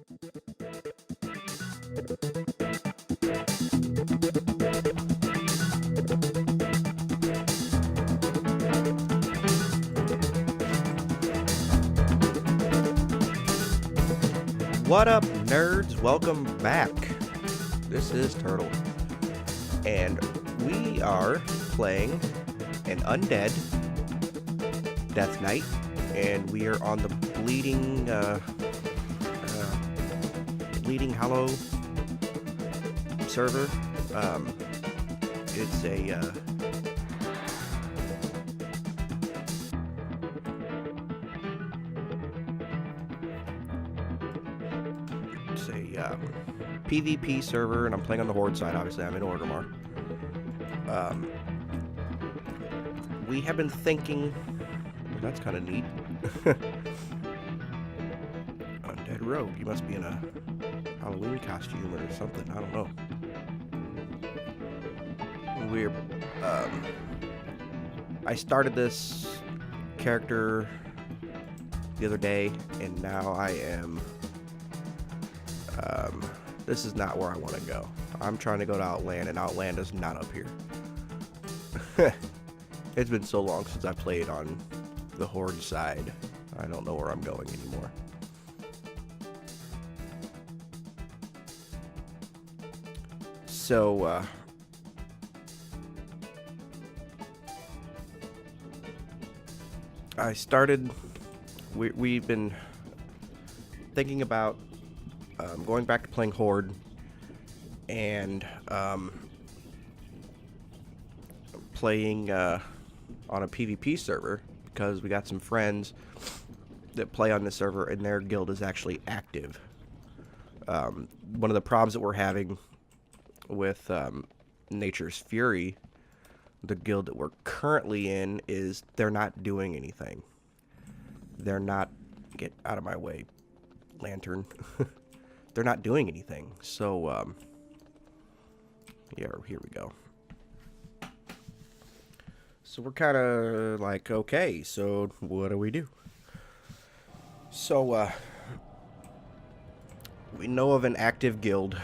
What up, nerds? Welcome back. This is Turtle, and we are playing an undead Death Knight, and we are on the Bleeding Hollow server. It's a PvP server, and I'm playing on the Horde side. Obviously, I'm in Orgrimmar. We have been thinking... That's kind of neat. Undead Rogue. You must be in a Halloween costume or something. I don't know. We're... I started this character the other day, and now I am... this is not where I want to go. I'm trying to go to Outland, and Outland is not up here. It's been so long since I played on the Horde side. I don't know where I'm going anymore. So, I started... We've been thinking about going back to playing Horde, and playing on a PvP server, because we got some friends that play on this server and their guild is actually active. One of the problems that we're having with Nature's Fury, the guild that we're currently in, is they're not doing anything. They're not... Get out of my way, Lantern. They're not doing anything. So, yeah, here we go. So we're kind of like, okay, so what do we do? So, we know of an active guild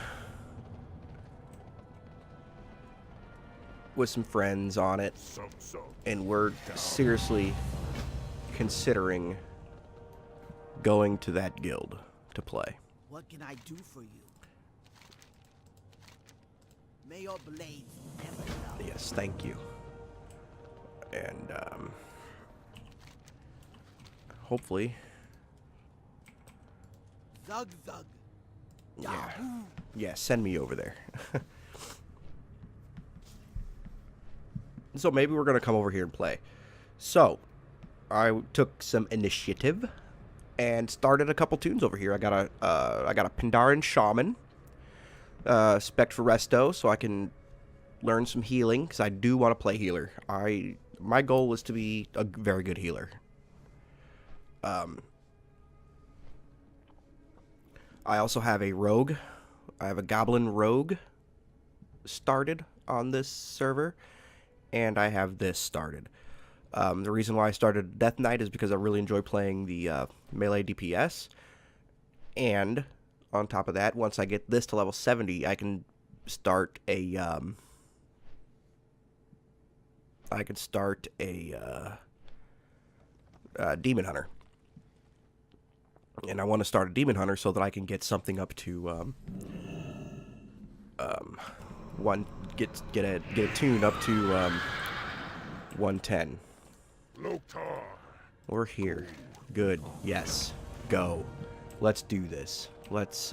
with some friends on it, and we're seriously considering going to that guild to play. What can I do for you? May your blades never dull. Yes, thank you. And hopefully, Zug zug. yeah, send me over there. So maybe we're gonna come over here and play. So I took some initiative and started a couple tunes over here. I got a Pandaren Shaman, spec for Resto, so I can learn some healing, because I do want to play healer. My goal is to be a very good healer. I also have a rogue. I have a goblin rogue started on this server, and I have this started. The reason why I started Death Knight is because I really enjoy playing the melee DPS, and on top of that, once I get this to level 70, I can start a Demon Hunter. And I want to start a Demon Hunter so that I can get something up to get a tune up to 110. We're here. Good. Yes. Go. Let's do this. Let's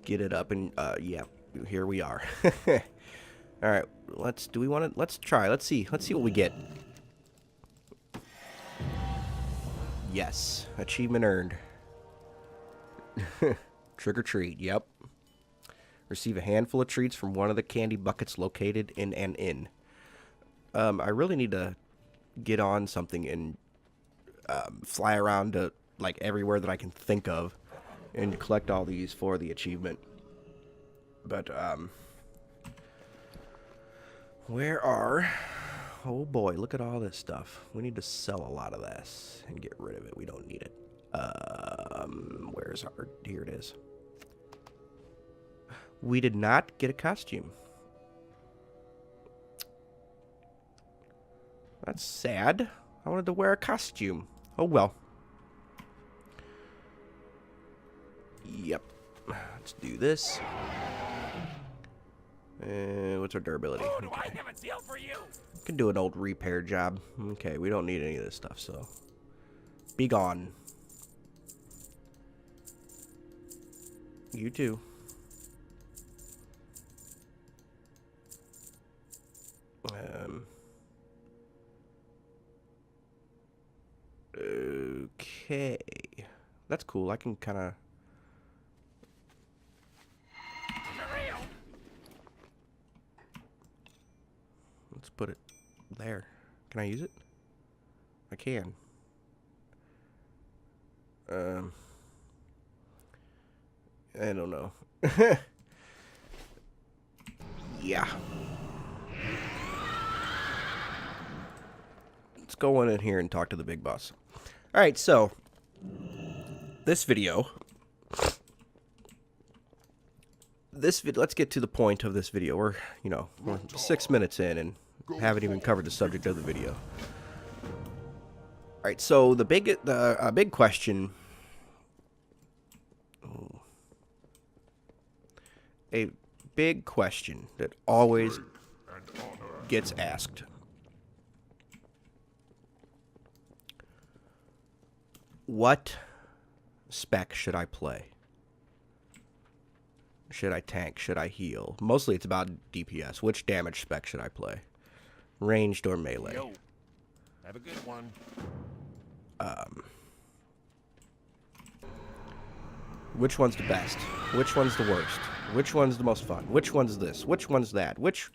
get it up, and yeah, here we are. All right. Let's try. Let's see what we get. Yes. Achievement earned. Trick or treat. Yep. Receive a handful of treats from one of the candy buckets located in an inn. I really need to get on something and fly around to like everywhere that I can think of and collect all these for the achievement. But where are... Oh boy, look at all this stuff. We need to sell a lot of this and get rid of it. We don't need it. Where Where's our... Here it is. We did not get a costume. That's sad. I wanted to wear a costume. Oh well. Yep. Let's do this. What's our durability? Oh, do I have a deal for you? Can do an old repair job. Okay, we don't need any of this stuff, so be gone. You too. Okay. That's cool. I can kind of... Let's put it there. Can I use it? I can. I don't know. Yeah. Let's go in here and talk to the big boss. Alright, so this video, let's get to the point of this video. We're 6 minutes in and haven't even covered the subject of the video. Alright, so the big question, a big question that always gets asked. What spec should I play? Should I tank? Should I heal? Mostly it's about DPS. Which damage spec should I play? Ranged or melee? Yo, have a good one. Which one's the best? Which one's the worst? Which one's the most fun? Which one's this? Which one's that? Which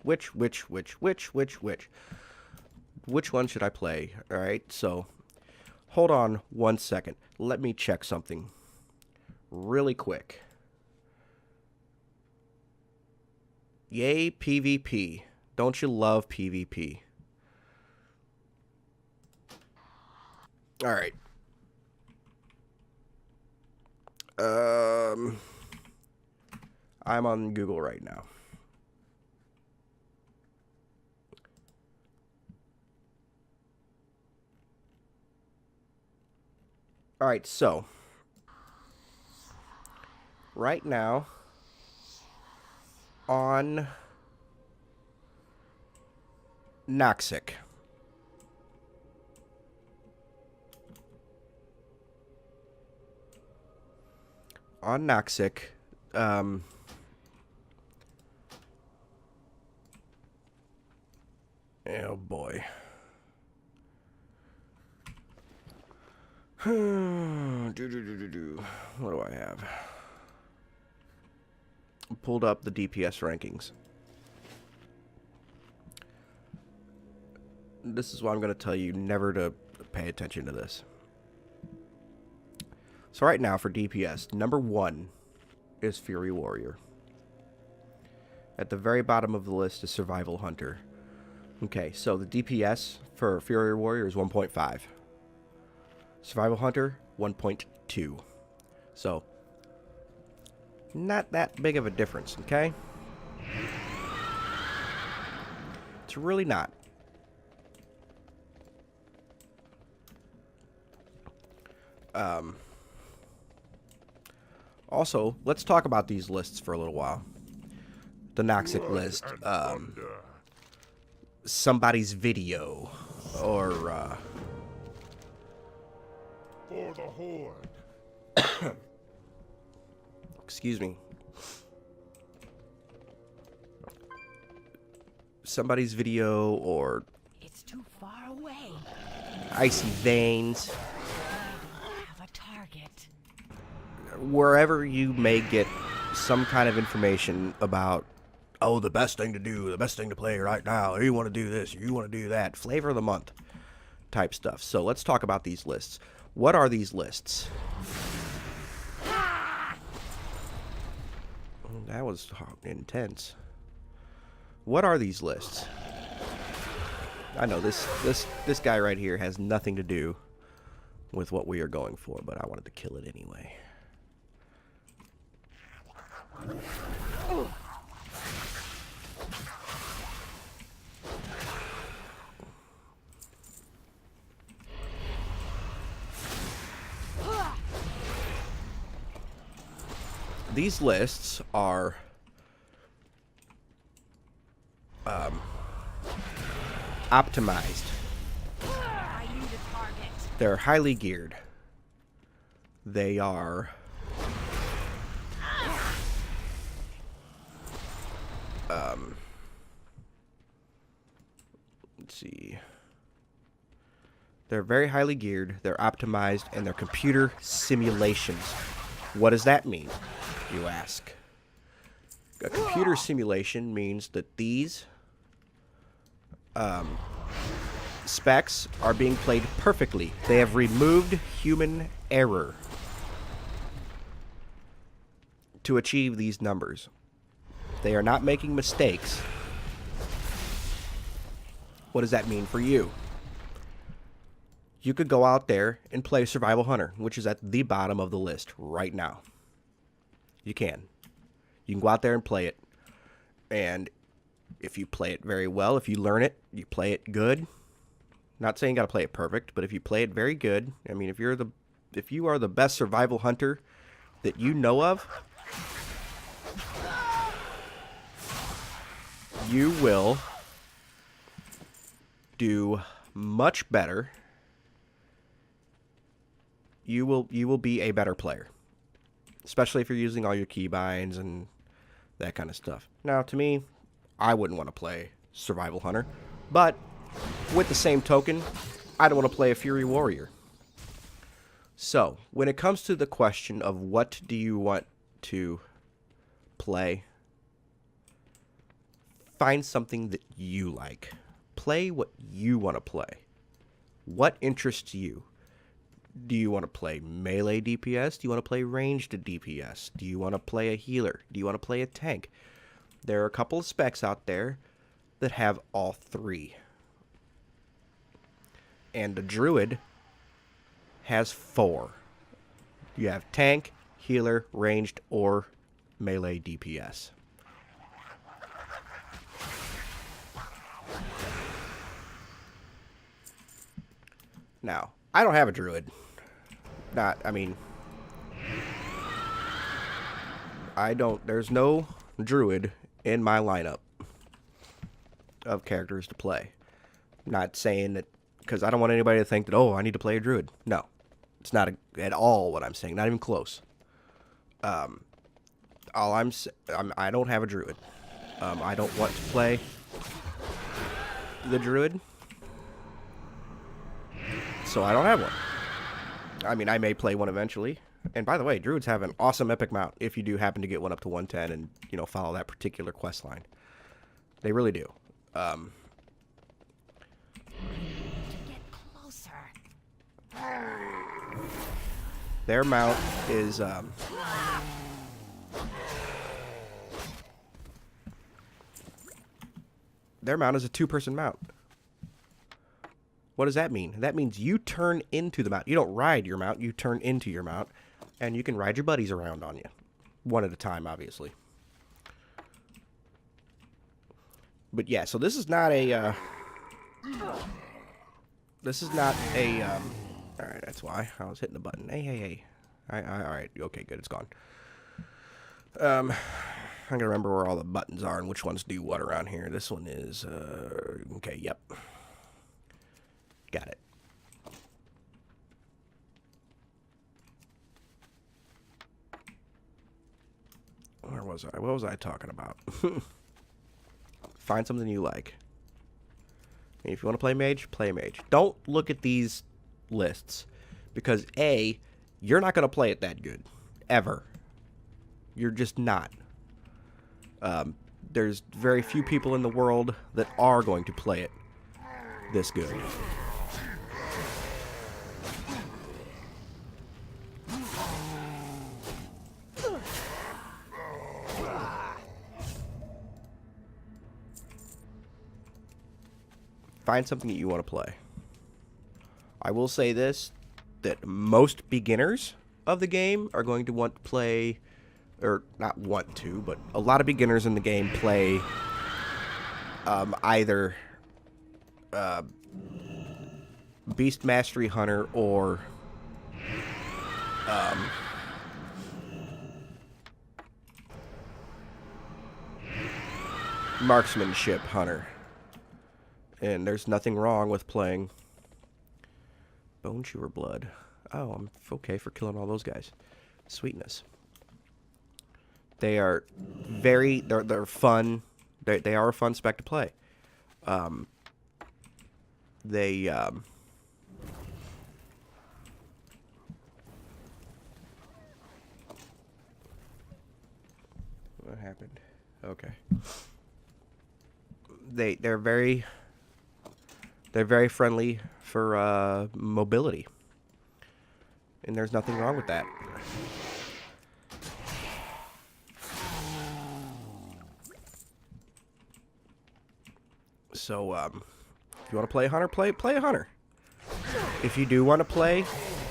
one should I play? Alright, so hold on 1 second. Let me check something really quick. Yay, PvP. Don't you love PvP? Alright. I'm on Google right now. Alright, so right now on Noxic, oh boy. What do I have? Pulled up the DPS rankings. This is why I'm going to tell you never to pay attention to this. So right now for DPS, number 1 is Fury Warrior. At the very bottom of the list is Survival Hunter. Okay, so the DPS for Fury Warrior is 1.5. Survival Hunter, 1.2. So, not that big of a difference, okay? It's really not. Also, let's talk about these lists for a little while. The Noxic list, somebody's video, or, For the Horde. excuse me. Somebody's video, or It's too far away. Icy Veins. Have a target. Wherever you may get some kind of information about, oh, the best thing to do, the best thing to play right now, you want to do this, you want to do that, flavor of the month type stuff. So let's talk about these lists. What are these lists? That was intense. What are these lists? I know this guy right here has nothing to do with what we are going for, but I wanted to kill it anyway. these lists are optimized. I need a target. They're highly geared. They are let's see. They're very highly geared, they're optimized, and they're computer simulations. What does that mean, you ask? A computer simulation means that these specs are being played perfectly. They have removed human error to achieve these numbers. They are not making mistakes. What does that mean for you? You could go out there and play Survival Hunter, which is at the bottom of the list right now. You can. You can go out there and play it. And if you play it very well, if you learn it, you play it good. Not saying you got to play it perfect, but if you play it very good, I mean, if you are the best survival hunter that you know of, you will do much better. You will be a better player, especially if you're using all your keybinds and that kind of stuff. Now, to me, I wouldn't want to play Survival Hunter, but with the same token, I don't want to play a Fury Warrior. So, when it comes to the question of what do you want to play, find something that you like. Play what you want to play. What interests you? Do you want to play melee DPS? Do you want to play ranged DPS? Do you want to play a healer? Do you want to play a tank? There are a couple of specs out there that have all three. And the druid has 4. You have tank, healer, ranged, or melee DPS. Now, I don't have a druid. There's no druid in my lineup of characters to play. Not saying that, because I don't want anybody to think that, oh, I need to play a druid. No, it's not at all what I'm saying. Not even close. I don't have a druid. I don't want to play the druid, so I don't have one. I mean, I may play one eventually. And by the way, druids have an awesome epic mount if you do happen to get one up to 110 and, you know, follow that particular quest line. They really do. Get closer. Their mount is their mount is a 2-person mount. What does that mean? That means you turn into the mount. You don't ride your mount, you turn into your mount, and you can ride your buddies around on you. One at a time, obviously. But yeah, so this is not a alright, that's why I was hitting the button. Hey. Alright, okay, good, it's gone. I'm gonna remember where all the buttons are and which ones do what around here. This one is, okay, yep. Got it. Where was I? What was I talking about? Find something you like. And if you want to play mage, play mage. Don't look at these lists, because A, you're not going to play it that good. Ever. You're just not. There's very few people in the world that are going to play it this good. Find something that you want to play. I will say this, that most beginners of the game are going to want to play, or not want to, but a lot of beginners in the game play either Beast Mastery Hunter or marksmanship hunter. And there's nothing wrong with playing Bone Chewer Blood. Oh, I'm okay for killing all those guys. Sweetness. They are they're fun. They are a fun spec to play. What happened? Okay. They're very friendly for mobility. And there's nothing wrong with that. So, if you want to play a hunter, play a hunter. If you do want to play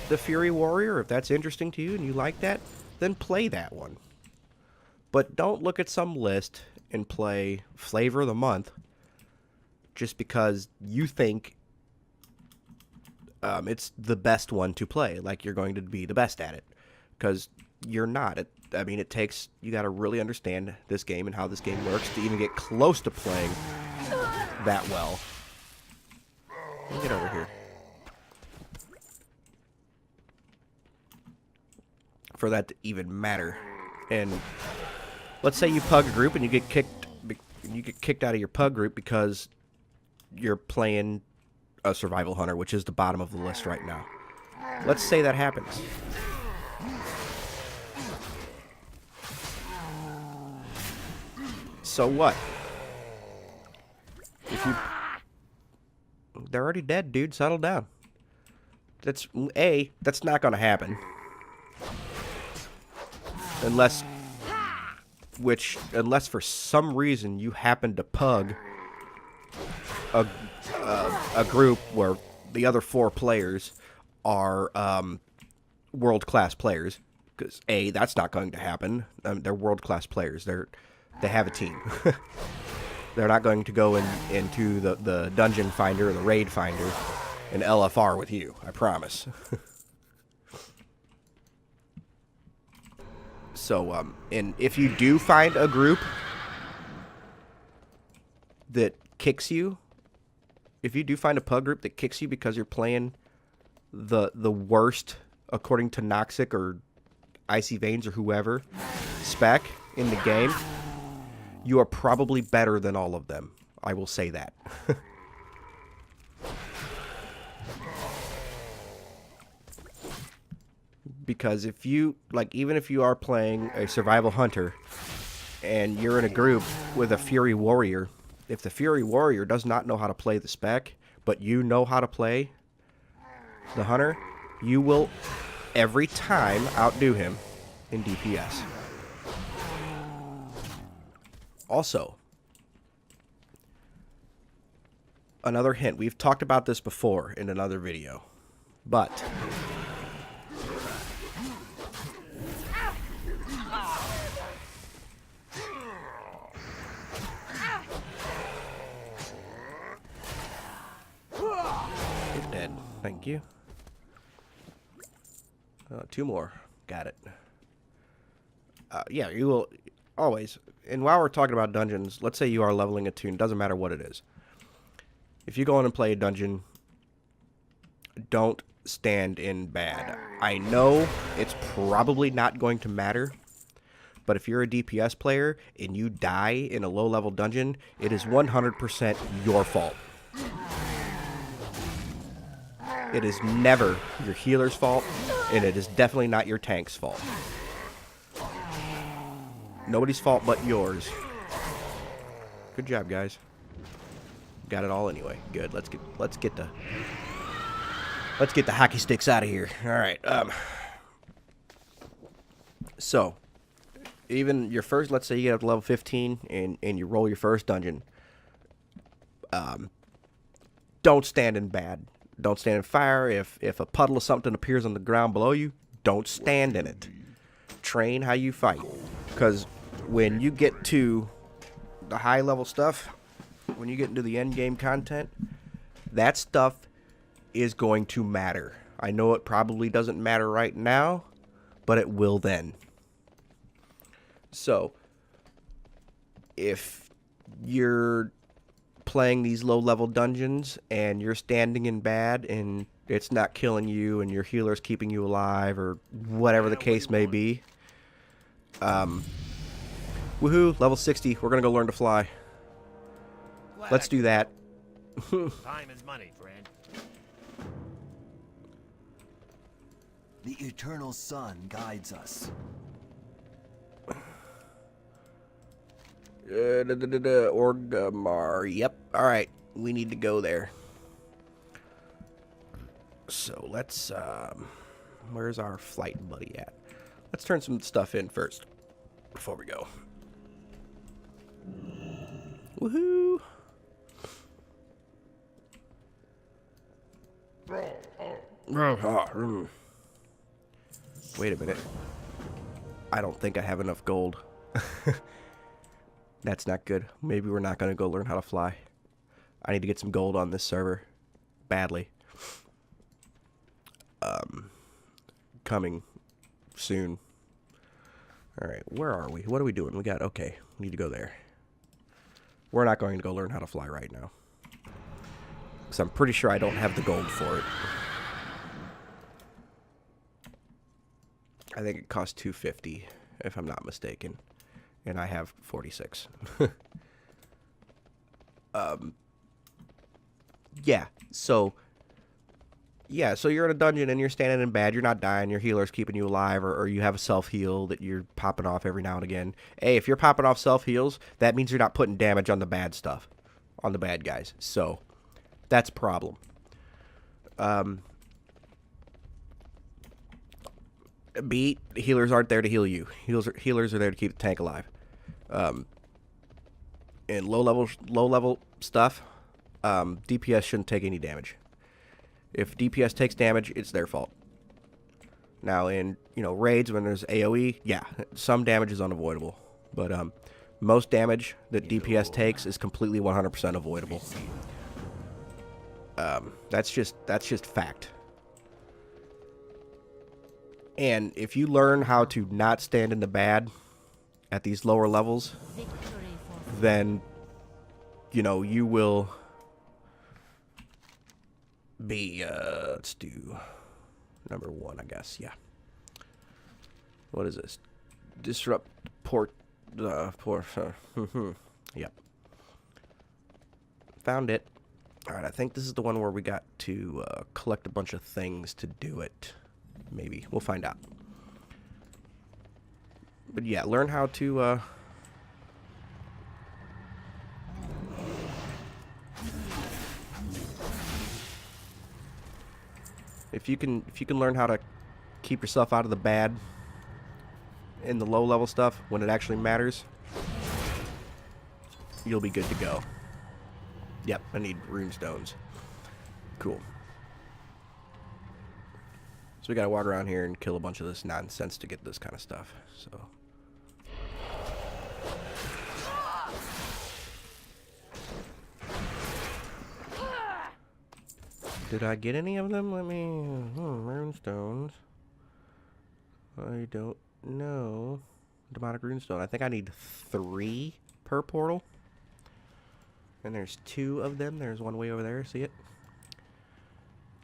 the Fury Warrior, if that's interesting to you and you like that, then play that one. But don't look at some list and play Flavor of the Month just because you think it's the best one to play, like you're going to be the best at it. Because you're not. It takes, you got to really understand this game and how this game works to even get close to playing that well. Let me get over here. For that to even matter. And let's say you pug a group and you get kicked out of your pug group because you're playing a survival hunter, which is the bottom of the list right now. Let's say that happens. So what? They're already dead, dude. Settle down. That's not going to happen. Unless for some reason you happen to pug a group where the other 4 players are world-class players. Because that's not going to happen. They're world-class players. They have a team. They're not going to go into the dungeon finder or the raid finder and LFR with you. I promise. So, and if you do find a group that kicks you, if you do find a pug group that kicks you because you're playing the worst, according to Noxic or Icy Veins or whoever, spec in the game, you are probably better than all of them. I will say that. Because if you, even if you are playing a survival hunter and you're in a group with a Fury Warrior, if the Fury Warrior does not know how to play the spec, but you know how to play the hunter, you will every time outdo him in DPS. Also, another hint. We've talked about this before in another video, but you're dead. Thank you. 2 more. Got it. Yeah, you will always. And while we're talking about dungeons, let's say you are leveling a toon. Doesn't matter what it is. If you go in and play a dungeon, don't stand in bad. I know it's probably not going to matter, but if you're a DPS player and you die in a low-level dungeon, it is 100% your fault. It is never your healer's fault, and it is definitely not your tank's fault. Nobody's fault but yours. Good job, guys. Got it all anyway. Good. Let's get the hockey sticks out of here. All right. So, even your first, let's say you get up to level 15 and you roll your first dungeon. Don't stand in bad. Don't stand in fire. If a puddle of something appears on the ground below you, don't stand in it. Train how you fight. Because when you get to the high level stuff, when you get into the end game content, that stuff is going to matter. I know it probably doesn't matter right now, but it will then. So, if you're playing these low-level dungeons and you're standing in bad and it's not killing you and your healer's keeping you alive or whatever the case may be. Woohoo, level 60. We're going to go learn to fly. Let's do that. Time is money, friend. The eternal sun guides us. Orgrimmar. Yep. All right. We need to go there. So let's, where's our flight buddy at? Let's turn some stuff in first before we go. Woohoo! Wait a minute. I don't think I have enough gold. That's not good. Maybe we're not going to go learn how to fly. I need to get some gold on this server. Badly. Coming soon. Alright, where are we? What are we doing? We got, okay, we need to go there. We're not going to go learn how to fly right now. Because I'm pretty sure I don't have the gold for it. I think it costs 250, if I'm not mistaken. And I have 46. Yeah, so you're in a dungeon and you're standing in bad, you're not dying, your healer's keeping you alive, or you have a self-heal that you're popping off every now and again. Hey, if you're popping off self-heals, that means you're not putting damage on the bad stuff, on the bad guys. So, that's a problem. B, healers aren't there to heal you. Healers are there to keep the tank alive. And low level stuff, DPS shouldn't take any damage. If DPS takes damage, it's their fault. Now in, raids when there's AoE, yeah, some damage is unavoidable. But most damage that DPS takes is completely 100% avoidable. That's just fact. And if you learn how to not stand in the bad at these lower levels, then, you will be, let's do number 1, I guess, yeah. What is this? Disrupt port, yep. Found it. Alright, I think this is the one where we got to collect a bunch of things to do it. Maybe. We'll find out. But yeah, learn how to, if you can learn how to keep yourself out of the bad in the low level stuff when it actually matters, you'll be good to go. Yep, I need rune stones. Cool. So we gotta walk around here and kill a bunch of this nonsense to get this kind of stuff. So. Did I get any of them? Let me... rune stones. I don't know. Demonic rune stone. I think I need 3 per portal. And there's 2 of them. There's one way over there. See it?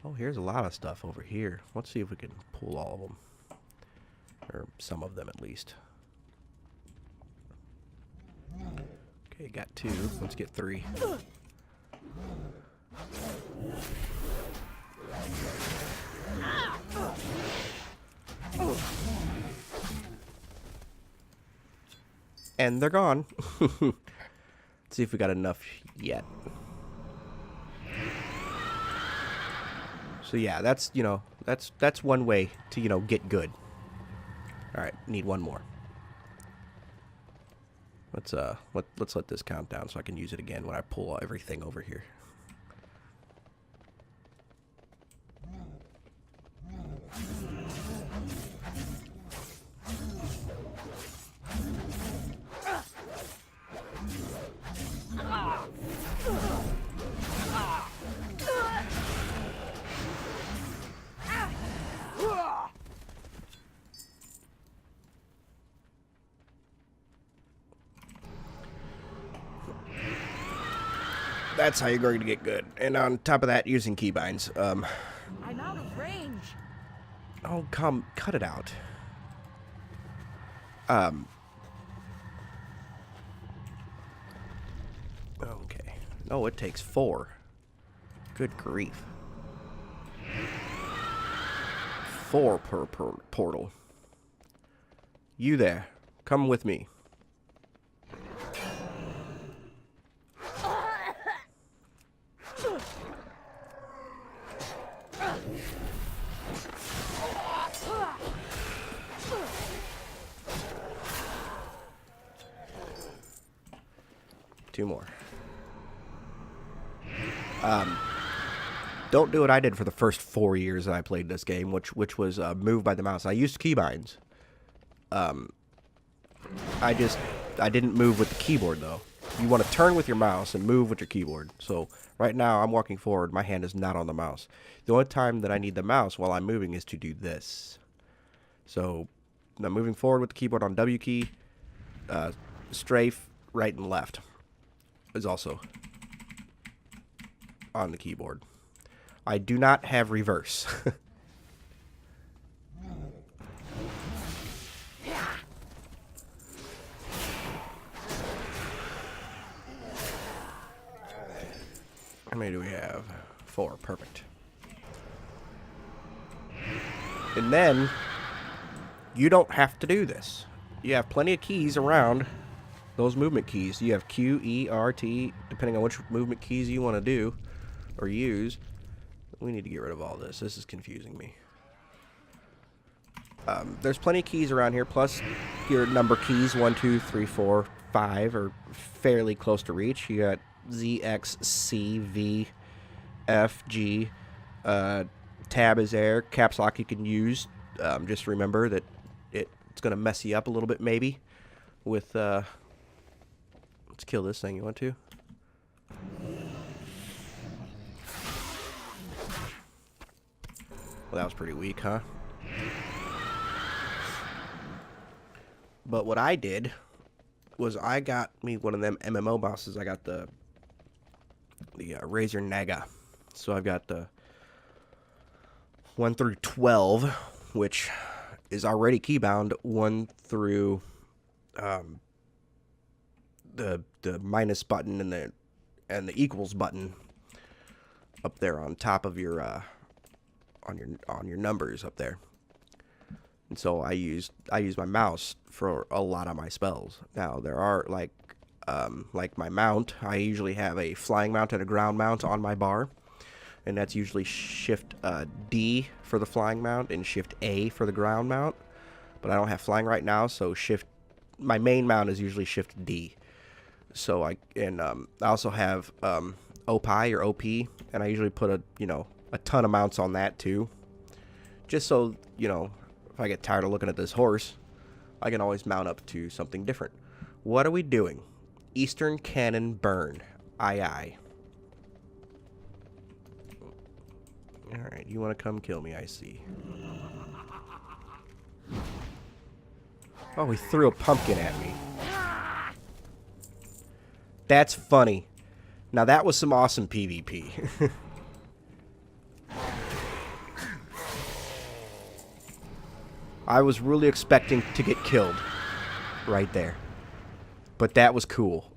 Oh, here's a lot of stuff over here. Let's see if we can pull all of them. Or some of them at least. Okay, got 2. Let's get 3. And they're gone. Let's see if we got enough yet. So yeah, that's, that's one way to, get good. All right, need one more. Let's let this count down so I can use it again when I pull everything over here. That's how you're going to get good. And on top of that, using keybinds. I'm out of range. Oh, cut it out. Okay. Oh, it takes 4. Good grief. 4 per portal. You there. Come with me. Two more. Don't do what I did for the first 4 years that I played this game, which was move by the mouse. I used keybinds. I didn't move with the keyboard though. You want to turn with your mouse and move with your keyboard. So right now I'm walking forward. My hand is not on the mouse. The only time that I need the mouse while I'm moving is to do this. So I'm moving forward with the keyboard on W key, strafe, right and left is also on the keyboard. I do not have reverse. How many do we have? 4. Perfect. And then you don't have to do this. You have plenty of keys around. Those movement keys. You have Q, E, R, T, depending on which movement keys you want to do or use. We need to get rid of all this. This is confusing me. There's plenty of keys around here, plus your number keys, 1, 2, 3, 4, 5 are fairly close to reach. You got Z, X, C, V, F, G. Tab is there. Caps lock you can use. Just remember that it's going to mess you up a little bit maybe with... let's kill this thing. You want to? Well, that was pretty weak, huh? But what I did was I got me one of them MMO bosses. I got the Razor Naga. So I've got the 1 through 12, which is already keybound. 1 through the minus button and the equals button up there on top of your on your numbers up there. And so I use my mouse for a lot of my spells. Now there are like my mount. I usually have a flying mount and a ground mount on my bar, and that's usually Shift D for the flying mount and Shift A for the ground mount. But I don't have flying right now, so my main mount is usually Shift D. So I also have OPI or OP, and I usually put a ton of mounts on that too, just so if I get tired of looking at this horse, I can always mount up to something different. What are we doing? Eastern Cannon Burn. Aye. Alright, you want to come kill me, I see. Oh, he threw a pumpkin at me. That's funny. Now that was some awesome PvP. I was really expecting to get killed right there. But that was cool.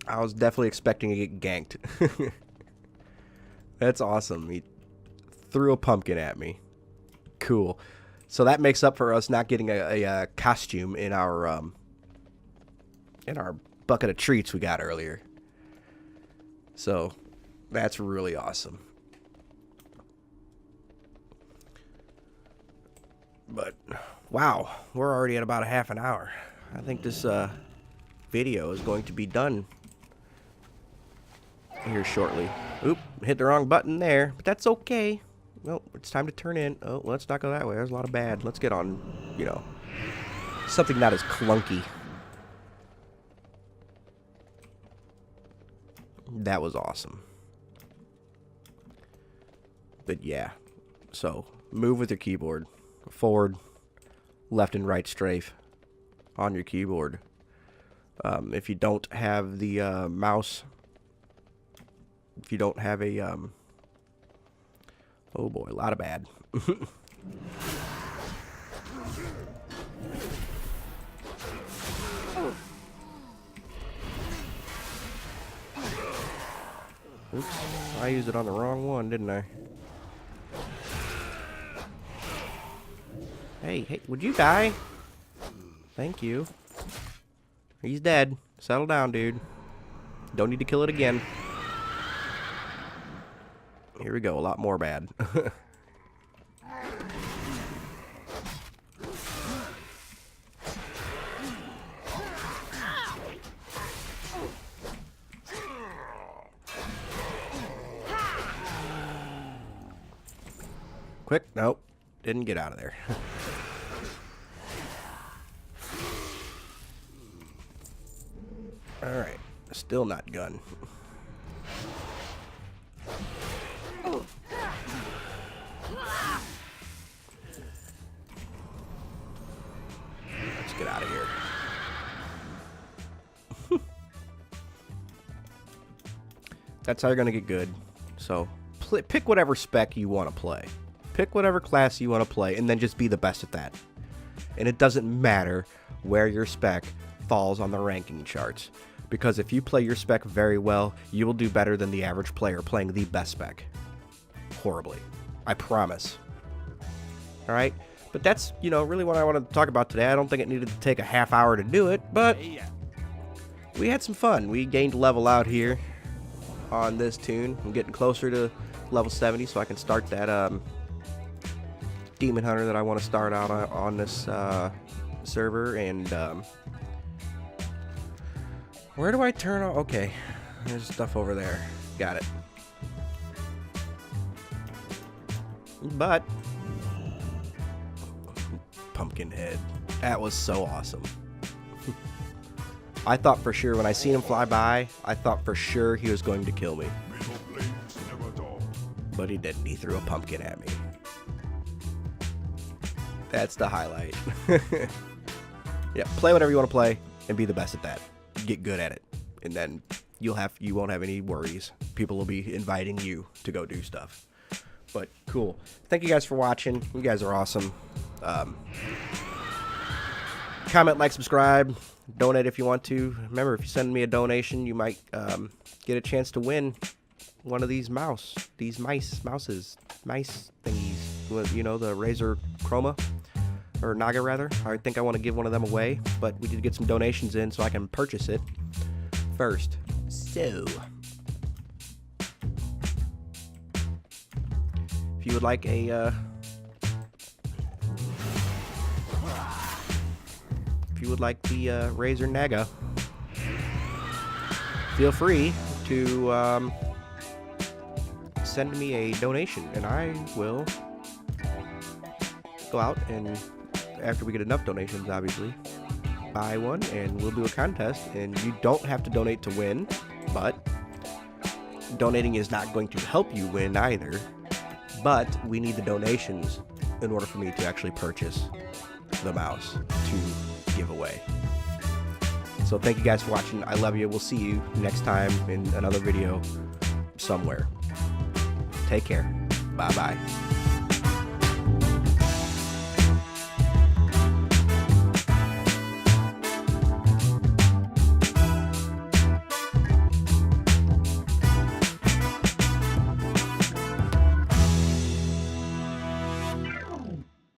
I was definitely expecting to get ganked. That's awesome. He threw a pumpkin at me. Cool. So that makes up for us not getting a costume in our bucket of treats we got earlier. So that's really awesome. But wow, we're already at about a half an hour. I think this video is going to be done here shortly. Oop, hit the wrong button there, but that's okay. Well, it's time to turn in. Oh, let's not go that way. There's a lot of bad. Let's get on, something not as clunky. That was awesome. But yeah, so move with your keyboard. Forward, left and right strafe on your keyboard. If you don't have the mouse, if you don't have a oh boy, a lot of bad. Oops, I used it on the wrong one, didn't I? Hey, would you die? Thank you. He's dead. Settle down, dude. Don't need to kill it again. Here we go, a lot more bad. Quick, nope. Didn't get out of there. Alright, still not gun. Let's get out of here. That's how you're gonna get good. So, pick whatever spec you want to play. Pick whatever class you want to play, and then just be the best at that. And it doesn't matter where your spec falls on the ranking charts. Because if you play your spec very well, you will do better than the average player playing the best spec. Horribly. I promise. Alright? But that's, you know, really what I want to talk about today. I don't think it needed to take a half hour to do it, but we had some fun. We gained level out here on this tune. I'm getting closer to level 70, so I can start that Demon Hunter that I want to start out on this server. And where do I turn on? Okay, there's stuff over there. Got it. But Pumpkinhead, that was so awesome. I thought for sure when I seen him fly by, I thought for sure he was going to kill me. But he didn't. He threw a pumpkin at me. That's the highlight. Yeah, play whatever you want to play and be the best at that. Get good at it, and then you won't have any worries. People will be inviting you to go do stuff. But cool. Thank you guys for watching. You guys are awesome. Comment, like, subscribe, donate if you want to. Remember, if you send me a donation, you might get a chance to win one of these mice thingies. You know, the Razor Chroma, or Naga rather. I think I want to give one of them away, but we did get some donations in so I can purchase it first. So, if you would like a the Razor Naga, feel free to send me a donation, and I will go out and, after we get enough donations, obviously, buy one, and we'll do a contest. And you don't have to donate to win, but donating is not going to help you win either. But we need the donations in order for me to actually purchase the mouse to give away. So thank you guys for watching. I love you. We'll see you next time in another video somewhere. Take care. Bye-bye.